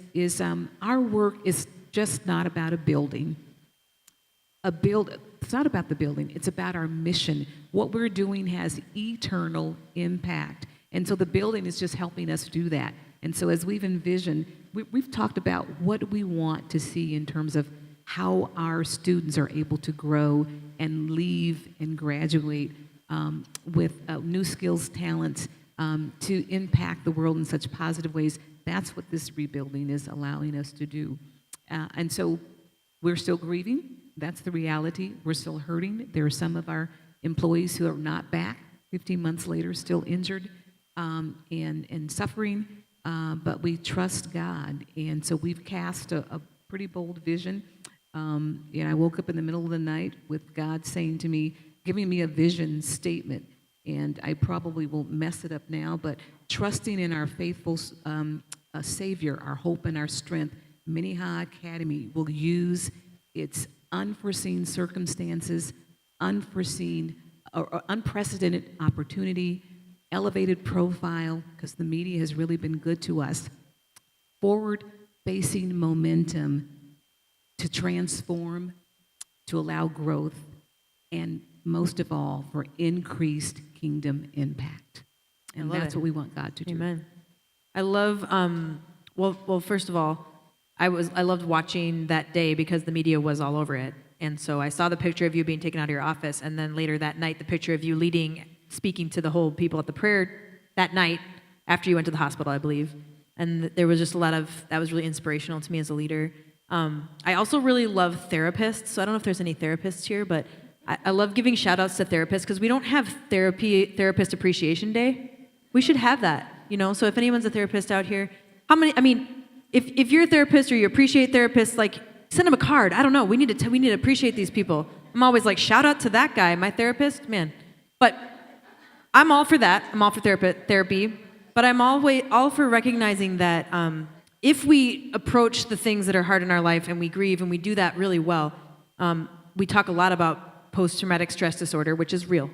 S3: our work is just not about a building. It's not about the building. It's about our mission. What we're doing has eternal impact. And so the building is just helping us do that. And so as we've envisioned, we've talked about what we want to see in terms of how our students are able to grow and leave and graduate with new skills, talents, to impact the world in such positive ways. That's what this rebuilding is allowing us to do. And so we're still grieving. That's the reality. We're still hurting. There are some of our employees who are not back 15 months later, still injured and suffering, but we trust God. And so we've cast a pretty bold vision. And I woke up in the middle of the night with God saying to me, giving me a vision statement. And I probably will mess it up now, but trusting in our faithful Savior, our hope and our strength, Minnehaha Academy will use its unforeseen circumstances, unforeseen or unprecedented opportunity, elevated profile, because the media has really been good to us, forward-facing momentum to transform, to allow growth, and most of all, for increased kingdom impact. And
S1: love
S3: that's
S1: it.
S3: what we want God to do.
S1: Amen. I love, well, first of all, I loved watching that day because the media was all over it. And so I saw the picture of you being taken out of your office, and then later that night, the picture of you speaking to the whole people at the prayer that night after you went to the hospital, I believe. And there was just that was really inspirational to me as a leader. I also really love therapists. So I don't know if there's any therapists here, but I love giving shout outs to therapists because we don't have therapist appreciation day. We should have that, So if anyone's a therapist out here, if you're a therapist or you appreciate therapists, like send them a card. I don't know. We need to appreciate these people. I'm always like, shout out to that guy, my therapist, man. But I'm all for that. I'm all for therapy. But I'm all for recognizing that if we approach the things that are hard in our life and we grieve and we do that really well, we talk a lot about post-traumatic stress disorder, which is real.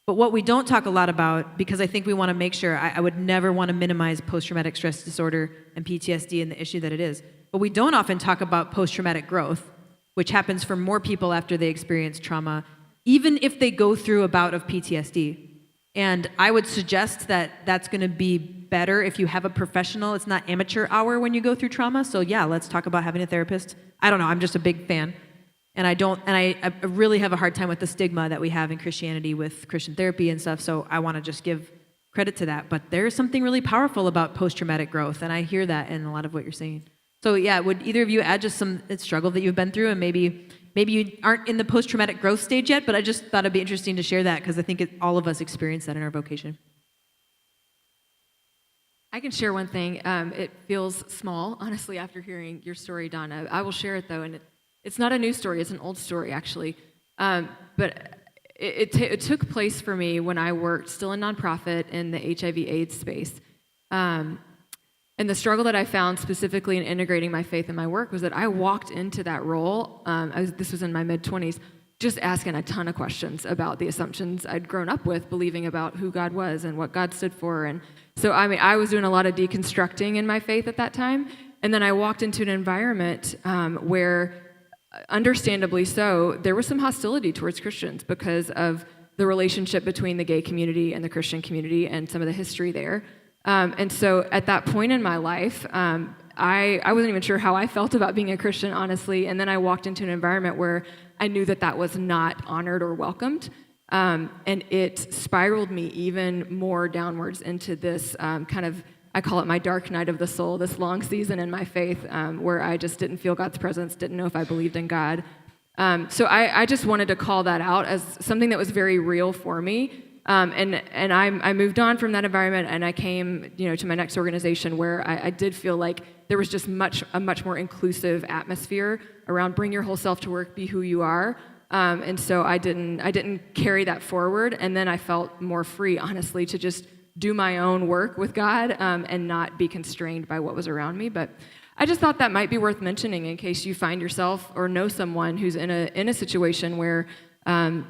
S1: But what we don't talk a lot about, because I think we want to make sure, I would never want to minimize post-traumatic stress disorder and PTSD and the issue that it is. But we don't often talk about post-traumatic growth, which happens for more people after they experience trauma, even if they go through a bout of PTSD. And I would suggest that that's going to be better if you have a professional. It's not amateur hour when you go through trauma. So yeah, let's talk about having a therapist. I don't know. I'm just a big fan. And I really have a hard time with the stigma that we have in Christianity with Christian therapy and stuff. So I want to just give credit to that. But there is something really powerful about post-traumatic growth. And I hear that in a lot of what you're saying. So yeah, would either of you add just some struggle that you've been through, and maybe you aren't in the post-traumatic growth stage yet, but I just thought it'd be interesting to share that because I think all of us experience that in our vocation.
S4: I can share one thing. It feels small, honestly, after hearing your story, Donna. I will share it, though, and it's not a new story. It's an old story, actually. But it took place for me when I worked still in nonprofit in the HIV/AIDS space. And the struggle that I found specifically in integrating my faith in my work was that I walked into that role, this was in my mid-20s, just asking a ton of questions about the assumptions I'd grown up with, believing about who God was and what God stood for. And so, I was doing a lot of deconstructing in my faith at that time. And then I walked into an environment where, understandably so, there was some hostility towards Christians because of the relationship between the gay community and the Christian community and some of the history there. And so at that point in my life, I wasn't even sure how I felt about being a Christian, honestly. And then I walked into an environment where I knew that was not honored or welcomed. And it spiraled me even more downwards into this kind of, I call it my dark night of the soul, this long season in my faith where I just didn't feel God's presence, didn't know if I believed in God. So I just wanted to call that out as something that was very real for me. And I moved on from that environment, and I came, to my next organization where I did feel like there was just a much more inclusive atmosphere around bring your whole self to work, be who you are. And so I didn't carry that forward, and then I felt more free, honestly, to just do my own work with God and not be constrained by what was around me. But I just thought that might be worth mentioning in case you find yourself or know someone who's in a situation where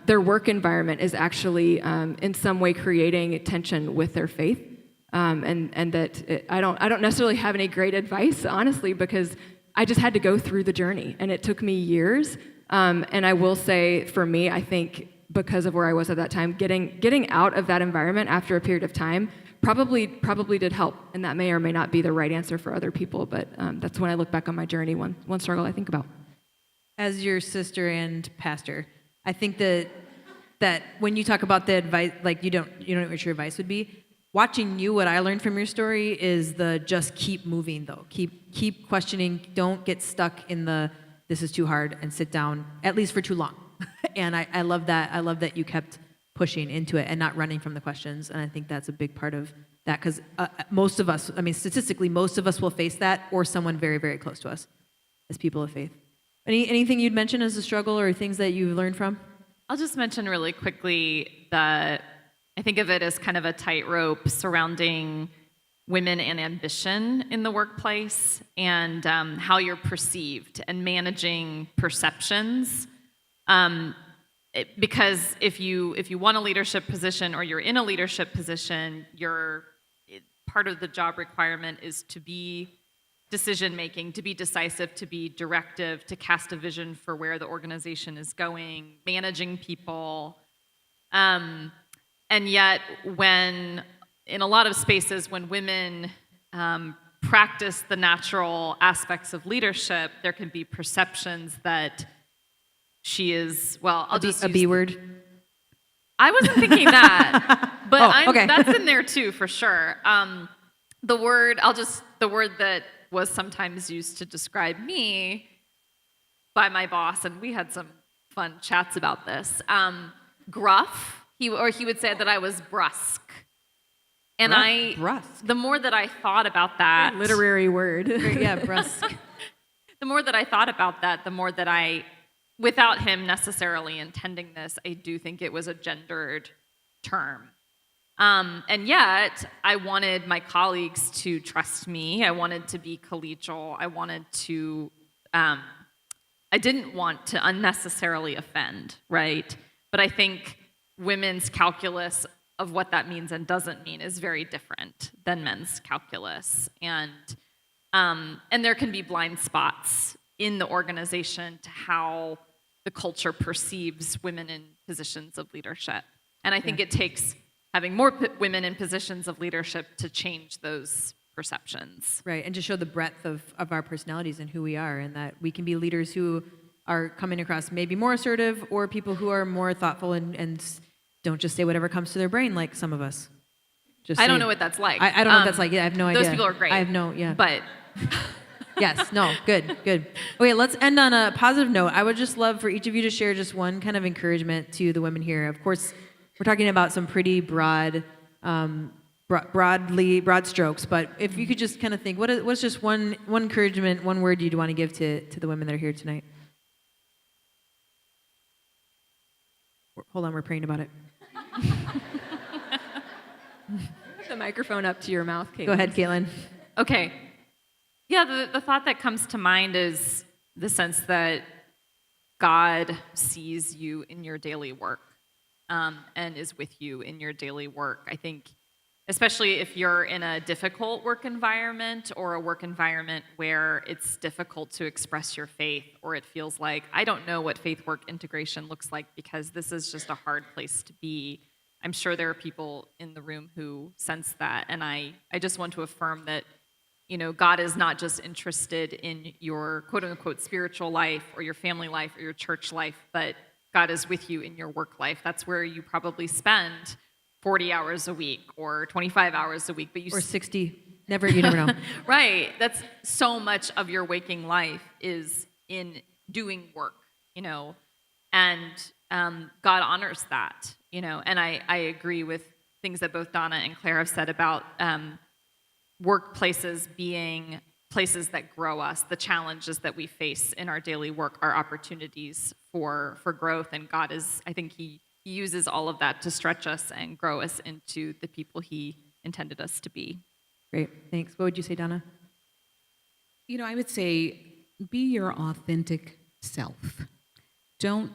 S4: their work environment is actually in some way creating tension with their faith, and that I don't necessarily have any great advice, honestly, because I just had to go through the journey, and it took me years. And I will say, for me, I think because of where I was at that time, getting out of that environment after a period of time probably did help, and that may or may not be the right answer for other people. But that's when I look back on my journey, one struggle I think about.
S1: As your sister and pastor, I think that when you talk about the advice, like you don't know what your advice would be. Watching you, what I learned from your story is just keep moving though. Keep questioning. Don't get stuck in this is too hard and sit down, at least for too long. And I love that. I love that you kept pushing into it and not running from the questions. And I think that's a big part of that because most of us, statistically, most of us will face that or someone very, very close to us as people of faith. Anything you'd mention as a struggle or things that you've learned from?
S2: I'll just mention really quickly that I think of it as kind of a tightrope surrounding women and ambition in the workplace and how you're perceived and managing perceptions. Because if you want a leadership position or you're in a leadership position, part of the job requirement is to be decision making, to be decisive, to be directive, to cast a vision for where the organization is going, managing people. And yet, when in a lot of spaces, when women practice the natural aspects of leadership, there can be perceptions that she is, well, I'll just
S1: a
S2: use
S1: B word.
S2: I wasn't thinking that, but
S1: okay.
S2: that's in there too, for sure. The word that was sometimes used to describe me by my boss, and we had some fun chats about this. Gruff, he would say that I was brusque. And
S1: Brusque.
S2: the more that I thought about that,
S4: Literary word.
S1: Yeah, brusque.
S2: the more that I thought about that, the more that I, without him necessarily intending this, I do think it was a gendered term. And yet, I wanted my colleagues to trust me. I wanted to be collegial. I didn't want to unnecessarily offend, right? But I think women's calculus of what that means and doesn't mean is very different than men's calculus. And there can be blind spots in the organization to how the culture perceives women in positions of leadership. And I think it takes having more women in positions of leadership to change those perceptions.
S1: Right, and to show the breadth of our personalities and who we are, and that we can be leaders who are coming across maybe more assertive, or people who are more thoughtful and don't just say whatever comes to their brain like some of us.
S2: I don't know what that's like.
S1: I don't know what that's like. Yeah, I have no idea.
S2: Those people are great.
S1: I have no, yeah.
S2: But
S1: yes, no, good. Okay, let's end on a positive note. I would just love for each of you to share just one kind of encouragement to the women here. Of course, we're talking about some pretty broad strokes, but if you could just kind of think, what's just one encouragement, one word you'd want to give to the women that are here tonight? Hold on, we're praying about it.
S4: The microphone up to your mouth, Katelyn.
S1: Go ahead, Katelyn.
S2: okay. Yeah, the thought that comes to mind is the sense that God sees you in your daily work and is with you in your daily work. I think, especially if you're in a difficult work environment or a work environment where it's difficult to express your faith, or it feels like, I don't know what faith-work integration looks like because this is just a hard place to be. I'm sure there are people in the room who sense that, and I just want to affirm that, God is not just interested in your quote-unquote spiritual life or your family life or your church life, but God is with you in your work life. That's where you probably spend 40 hours a week or 25 hours a week, but
S1: or 60. You never know.
S2: Right. That's so much of your waking life is in doing work, and God honors that, and I agree with things that both Donna and Claire have said about workplaces being places that grow us. The challenges that we face in our daily work are opportunities for growth, and God is, I think he uses all of that to stretch us and grow us into the people he intended us to be.
S1: Great, thanks. What would you say, Donna?
S3: I would say be your authentic self. Don't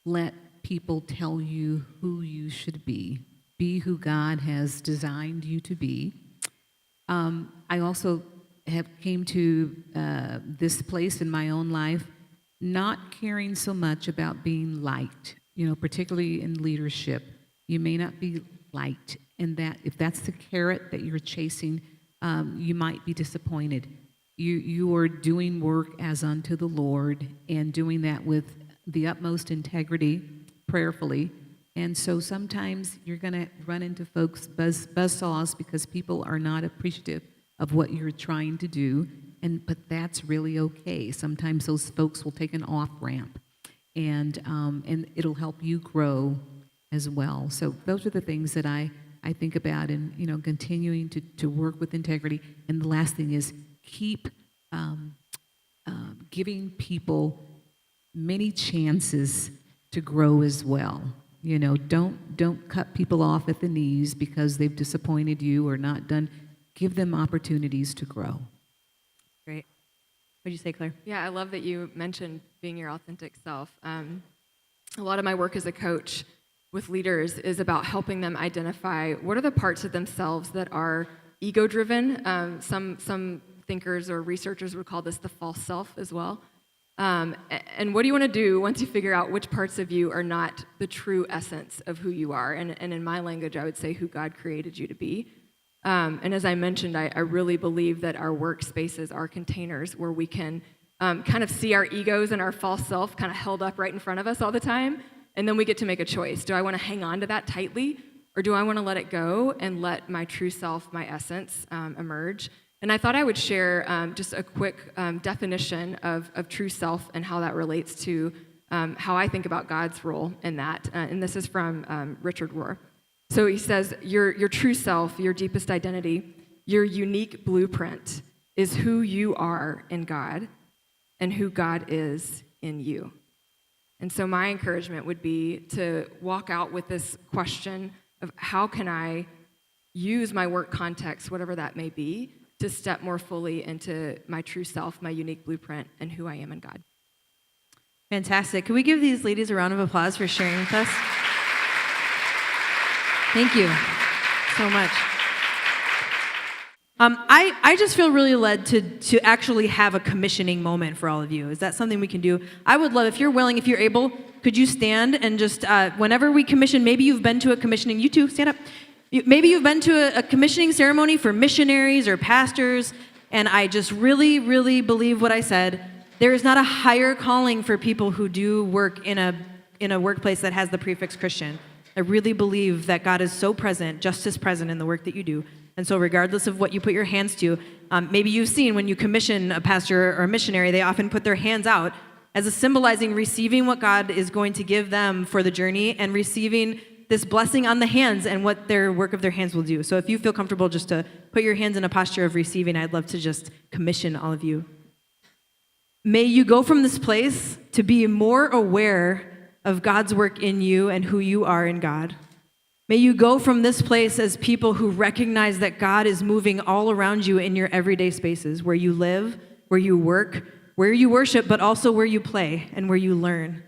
S3: let people tell you who you should be. Be who God has designed you to be. I also came to this place in my own life not caring so much about being liked, particularly in leadership. You may not be liked, and that if that's the carrot that you're chasing, you might be disappointed. You are doing work as unto the Lord and doing that with the utmost integrity, prayerfully. And so sometimes you're going to run into folks buzzsaws because people are not appreciative of what you're trying to do, but that's really okay. Sometimes those folks will take an off-ramp, and it'll help you grow as well. So those are the things that I think about, and continuing to work with integrity. And the last thing is keep giving people many chances to grow as well. Don't cut people off at the knees because they've disappointed you or not done. Give them opportunities to grow.
S1: Great. What did you say, Claire?
S4: Yeah, I love that you mentioned being your authentic self. A lot of my work as a coach with leaders is about helping them identify what are the parts of themselves that are ego-driven. Some thinkers or researchers would call this the false self as well. And what do you want to do once you figure out which parts of you are not the true essence of who you are? And in my language, I would say who God created you to be. And as I mentioned, I really believe that our workspaces are containers where we can kind of see our egos and our false self kind of held up right in front of us all the time. And then we get to make a choice. Do I want to hang on to that tightly, or do I want to let it go and let my true self, my essence, emerge? And I thought I would share just a quick definition of true self and how that relates to how I think about God's role in that. And this is from Richard Rohr. So he says, your true self, your deepest identity, your unique blueprint is who you are in God and who God is in you. And so my encouragement would be to walk out with this question of how can I use my work context, whatever that may be, to step more fully into my true self, my unique blueprint, and who I am in God.
S1: Fantastic. Can we give these ladies a round of applause for sharing with us? Thank you so much. I just feel really led to actually have a commissioning moment for all of you. Is that something we can do? I would love, if you're willing, if you're able, could you stand and just, whenever we commission, maybe you've been to a commissioning, you two, stand up. Maybe you've been to a commissioning ceremony for missionaries or pastors, and I just really, really believe what I said. There is not a higher calling for people who do work in a workplace that has the prefix Christian. I really believe that God is so present, just as present in the work that you do. And so regardless of what you put your hands to, maybe you've seen when you commission a pastor or a missionary, they often put their hands out as a symbolizing receiving what God is going to give them for the journey and receiving this blessing on the hands and what their work of their hands will do. So if you feel comfortable just to put your hands in a posture of receiving, I'd love to just commission all of you. May you go from this place to be more aware of God's work in you and who you are in God. May you go from this place as people who recognize that God is moving all around you in your everyday spaces, where you live, where you work, where you worship, but also where you play and where you learn.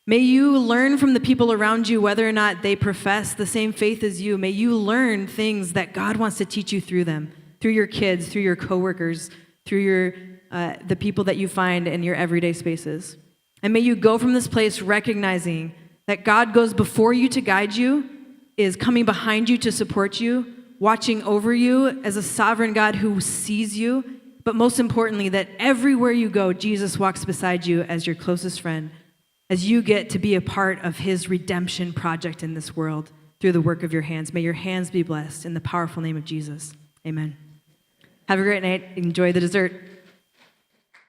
S1: May you learn from the people around you, whether or not they profess the same faith as you. May you learn things that God wants to teach you through them, through your kids, through your coworkers, through the people that you find in your everyday spaces. And may you go from this place recognizing that God goes before you to guide you, is coming behind you to support you, watching over you as a sovereign God who sees you, but most importantly, that everywhere you go, Jesus walks beside you as your closest friend, as you get to be a part of his redemption project in this world through the work of your hands. May your hands be blessed in the powerful name of Jesus. Amen. Have a great night. Enjoy the dessert.